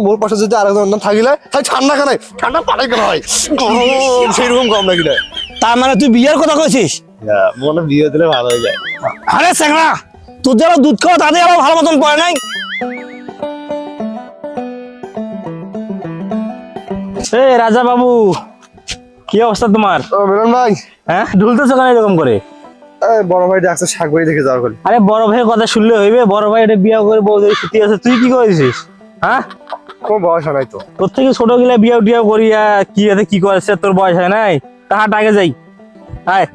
মোর পাশে যদি আরেকজন থাকিলে তাই ঠান্ডা কেন ঠান্ডা পারে কেন হয় সেইরকম কম নাকি না। তার মানে তুই বিয়ের কথা কইছিস? মনে বিয়ে দিলে ভালো হয়ে যায়। আরে স্যাংরা, তোর যারা দুধ খাওয়া তাদের আরো ভালো মতন পড়ে নাই। রাজা বাবু, কি অবস্থা তোমার? মিলন ভাই, হ্যাঁ ঢুলতেছো কেন এরকম করে? বড় ভাই ডাকছে শাক বাড়ি দেখে যাওয়ার করে। আরে বড় ভাইয়ের কথা শুনলে হইবে? বড় ভাই এটা বিয়ে করে বউ ধরে ছুটি আছে, তুই কি করেছিস? হ্যাঁ কোনো বয়স নাই তো। তোর থেকে ছোট গিলা বিয়ে টিয়া করিয়া কি আছে কি করেছে, তোর বয়স হয় নাই? তাহার আগে যাই। হ্যাঁ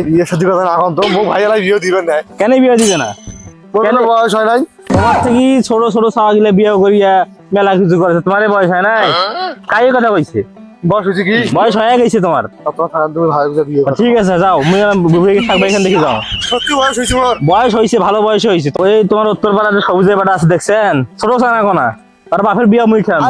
বিয়ে সাথে কথা না, এখন তো মোক ভাই এলাই বিয়ে দিবেন না। কেন বিয়ে দিবে না? কেন বয়স হয় নাই? তোমার থেকে ছোট ছোট ছাওয়া গিলা বিয়ে করিয়া মেলা কিছু করেছে, তোমার বয়স হয় নাই? কাই কথা কইছে? বয়স হয়েছে কি? বয়স হয়ে গেছে তোমার। তুমি ভাই বিয়ে করো। ঠিক আছে যাও, মুই থাকবে এখান থেকে যাও। সত্যি বয়স হয়েছে মোর? বয়স হয়েছে, ভালো বয়স হয়েছে। তো এই তোমার উত্তর পাড়াতে সবুজের বাটা আছে দেখছেন, ছোট ছানা কোনা, তার বাপের বিয়া মুই খাম।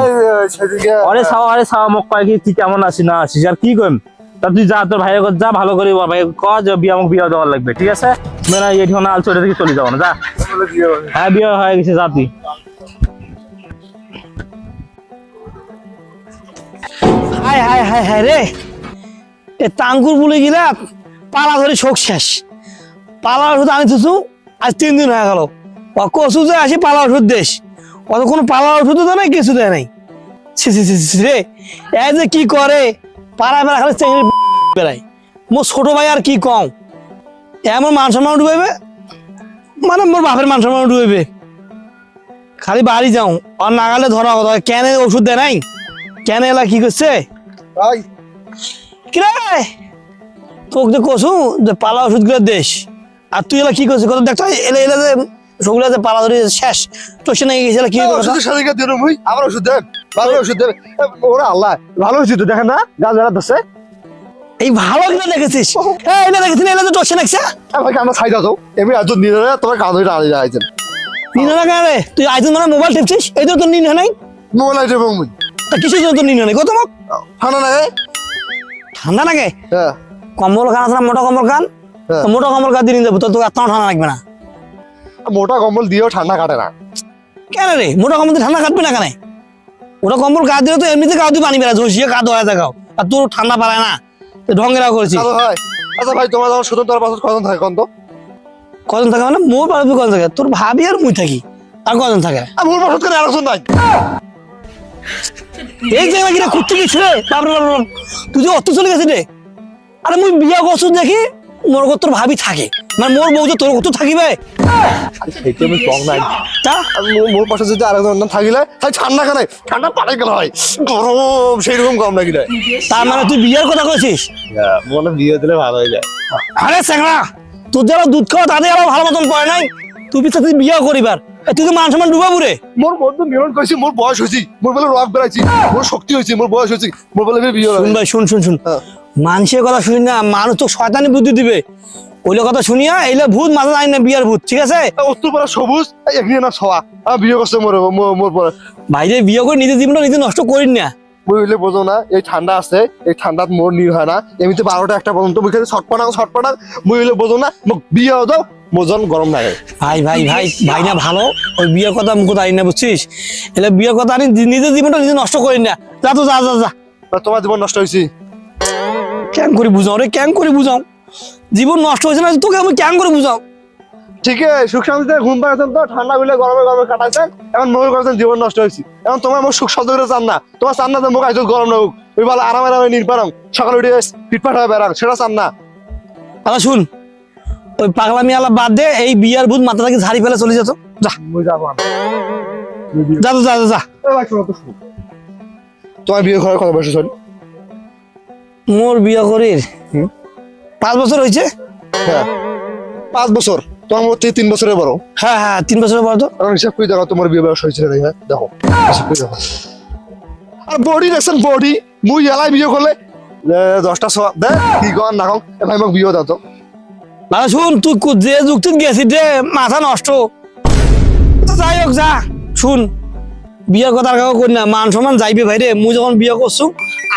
আরে ছাওয়া মোক কয় কি তুই কেমন আছিস না আছিস, আর কি কইম? তা তুই যা, তোর ভাইয়ের যা ভালো করে ভাই ক যে বিয়া মোক বিয়া দেওয়ার লাগবে, ঠিক আছে? মেলা এই ঠিকানা আল চলে থেকে চলে যাবো না, যা। হ্যাঁ বিয়ে হয়ে গেছে, যা তুই। হায় হায় হায় হায় রে, এ টাঙ্গুর বলে গিলা পালা ধরে শোক শেষ। পালা ওষুধ আনিতেছু আজ 3 দিন হয়ে গেল। কচু যে আসি পালা ওষুধ দেশ, অত কোনো পালা ওষুধ দেয় নাই, কিছু দেয় নাই। ছি ছি ছি ছি রে, এ যে কি করে পাড়ায় বেড়া খালি চেঙ্গি বেড়ায়। মোর ছোট ভাই আর কি কম, এমন মান সম্মান ডুবাইবে, মানে মোর বাপের মান সম্মান ডুবাইবে। খালি বাড়ি যাও আর নাগালে ধরা কথা, কেন ওষুধ দেয় নাই? কেন এলা কি করছে? ভাই কিরে তোকে যে কসু যে পালা ওষুধ গুলো দেশ, আর তুই এলা কি করছিস? কত দেখছো এলে এলে যে সবগুলো যে পালা ধরে শেষ, তো সে নাকি গেছিল কি ওষুধের সাথে দিন মুই আমার ওষুধ দেন, ভালো ওষুধ দেবে। ওরা আল্লাহ ভালো ওষুধ তো দেখেন না, যা যারা ধরছে। এই ভালো কিনা দেখেছিস? এলে দেখেছিস এলে তো টসে নাকছে। ভাই আমরা ছাই দাও এমনি আজ নিলে তোমার কাজ হইটা আনি যাইছেন। নিন না কেন রে? তুই আইজ মানে মোবাইল টিপছিস, এই তো তোর নিন নাই। মোবাইল আইটে মুই তা কিসের জন্য তোর নিন নাই? কত মোক ঠান্ডা না ঠান্ডা লাগে? হ্যাঁ কম্বল খান আছে না, মোটা কম্বল খান। তো মোটা কম্বল খান দিয়ে নিয়ে যাবো, তোর এত ঠান্ডা লাগবে না। মোটা কম্বল দিয়েও ঠান্ডা কাটে না। কেন রে মোটা কম্বল দিয়ে ঠান্ডা কাটবে না কেন? ওটা কম্বল গা দিলে তো এমনিতে গা দিয়ে পানি বেড়া ঝসিয়ে গা ধোয়া দেখাও, আর তোর ঠান্ডা পালায় না, ঢঙ্গেরা করেছিস। হয় আচ্ছা ভাই, তোমার যখন স্বতন্ত্র পাশে কজন থাকে কত? কজন থাকে মানে মোর পারবি কজন থাকে? তোর ভাবি আর মুই থাকি, আর কজন থাকে? মোর পাশে করে আরেকজন নাই। এই জায়গা কিনা করতে গেছি রে, বাপরে বাপ, তুই যে অত চলে গেছিস রে। আরে মুই বিয়া করছুন দেখি মোর তোর ভাবি থাকে, মানে মোর বউ যে তোর কত থাকিবে। আমি কম নাই, মোর পাশে যদি আরেকজন থাকিলে তাই ঠান্ডা কেন ঠান্ডা পারে কেন হয় গরম সেইরকম কম নাকি না। তার মানে তুই বিয়ের কথা কইছিস? মনে বিয়ে দিলে ভালো হয়ে যায়। আরে স্যাংরা, তোর যারা দুধ খাওয়া তাদের আরো ভালো মতন পড়ে নাই, তুই পিছা তুই বিয়া করিবার, তুই তো মান সম্মান ডুবাবো রে। মোর বন্ধু মিলন কইছি মোর বয়স হয়েছি, মোর বলে রক বেড়াইছি, মোর শক্তি হয়েছে, মোর বয়স হয়েছে, মোর বলে বিয়ে শুন ভাই, শুন শুন শুন, মানুষের কথা শুনি না, মানুষ তো শয়তানি বুদ্ধি দিবে। ওইলে কথা শুনিয়া এইলে ভূত মাথা যায় না, বিয়ার ভূত, ঠিক আছে? অস্তুর পরে সবুজ এমনি না ছয়া বিয়ে করছে মোর মোর পরে। ভাইরে বিয়ে করে নিজের জীবনটা নিজে নষ্ট করিস না। মুই হইলে বোঝো না, এই ঠান্ডা আছে, এই ঠান্ডাত মোর নির হয় না, এমনিতে 12টা 1টা পর্যন্ত মুই খালি ছটপটাং। মুই হইলে বোঝো না, মোক বিয়ে দাও, মোজন গরম লাগে। ভাই ভাই ভাই ভাই না ভালো, ওই বিয়ের কথা মুখ আনি না, বুঝছিস? এলে বিয়ের কথা আনি নিজের জীবনটা নিজে নষ্ট করিস না। যা তো যা যা যা। তোমার জীবন নষ্ট হয়েছি কেন করে বুঝাও রে, কেন করে বুঝাও? জীবন নষ্ট হয়েছে না, তোকে আমি কেন করে বুঝাও? ঠিক আছে, সুখ শান্তিতে ঘুম পাচ্ছেন তো, ঠান্ডা গুলো গরমে গরমে কাটাইছেন, এখন মনে করছেন জীবন নষ্ট হয়েছি। এখন তোমার আমার সুখ শান্তি করে চান না, তোমার চান না যে মুখ আইজ গরম না হোক, ওই বলে আরামে আরামে নির্পারং সকালে উঠে ফিটফাট হয়ে বেড়াং, সেটা চান না। আচ্ছা শুন, ওই পাগলামি আলা বাদ দে, এই বিয়ার ভূত মাথা থেকে ঝাড়ি ফেলে চলে যেত। যা যা যা যা যা। তোমার বিয়ে করার কত বয়স হল? মোর বিয়া করির 5 বছর হয়েছে। হ্যাঁ 5 বছর, তোমার মধ্যে 3 বছরের বড়। হ্যাঁ হ্যাঁ 3 বছরের বড় তো। এখন হিসাব করে দেখো তোমার বিয়ে বয়স হয়েছে না, দেখো হিসাব করে দেখো। আর বডি দেখছেন, বডি মুই এলাই বিয়ে করলে 10টা সোয়া দে কি কর না কম, ভাই মোক বিয়ে দাও তো। দাদা শুন, তুই যে যুক্তিত গেছিস রে, মাথা নষ্ট। যাই হোক যা, শুন বিয়ের কথা আর কাউ করি না, মান সম্মান যাইবে ভাই রে। মুই যখন বিয়ে করছু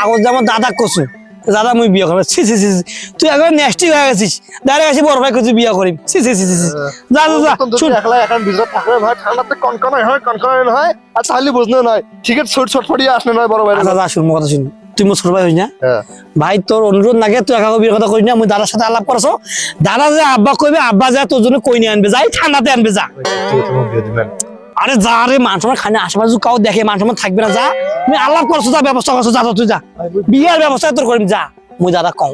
আগত যে আমার দাদা করছু, দাদা মুই বিয়ে করবো ছি ছি ছি ছি। তুই একবার নেক্সটি হয়ে গেছিস ডাইরেক্ট আসি বড় ভাই করছিস বিয়ে করিম ছি ছি ছি ছি ছি। যা যা যা শুন একলা এখন ভিতরে থাকলে ভাই ঠান্ডাতে কনকনে হয় কনকনে হয় আর তাহলে বুঝলে নয় ঠিক আছে ছোট ছোট ফটিয়ে আসলে নয় বড় ভাই আচ্ছা যা শুন মোর কথা শুন তুই মোর ছোট ভাই হই না হ্যাঁ ভাই তোর অনুরোধ নাগে তুই একা বিয়ের কথা কই না মুই দাদার সাথে আলাপ করছো দাদা যে আব্বা কইবে আব্বা যা তোর জন্য কই নিয়ে আনবে যাই ঠান্ডাতে আনবে যা তুই তোমার বিয়ে দিবেন আরে যা রে মানুষ আমার খানে আশেপাশে কাউ দেখে মানুষ আমার থাকবে না যা তুমি আলাপ করছো যা ব্যবস্থা করছো যা তো তুই যা বিয়ের ব্যবস্থা তোর করিম যা মুই দাদা কও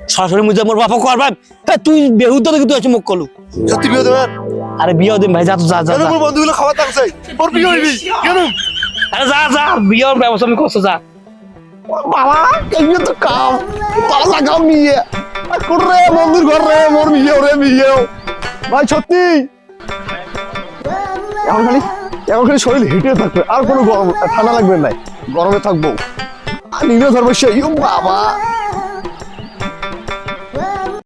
সরাসরি মুই যে মোর বাপা কর ভাই তুই বেহুদ তো তুই আছে মুখ কলু সত্যি বিয়ে দেবেন আরে বিয়ে দিন ভাই যা তো যা যা কেন যা। মোর বন্ধুগুলো খাবার থাকছে ওর বিয়ে হইবি কেন আরে যা যা বিয়ের ব্যবস্থা আমি করছো যা বাবা এই তো কাম পালা কাম নিয়ে করে বন্ধুর ঘর রে মোর বিয়ে রে বিয়ে ভাই সত্যি এখন খালি শরীর হিটে থাকবে আর কোনো গরম ঠান্ডা লাগবে নাই গরমে থাকবো আর নিজে ধরবো সেই বাবা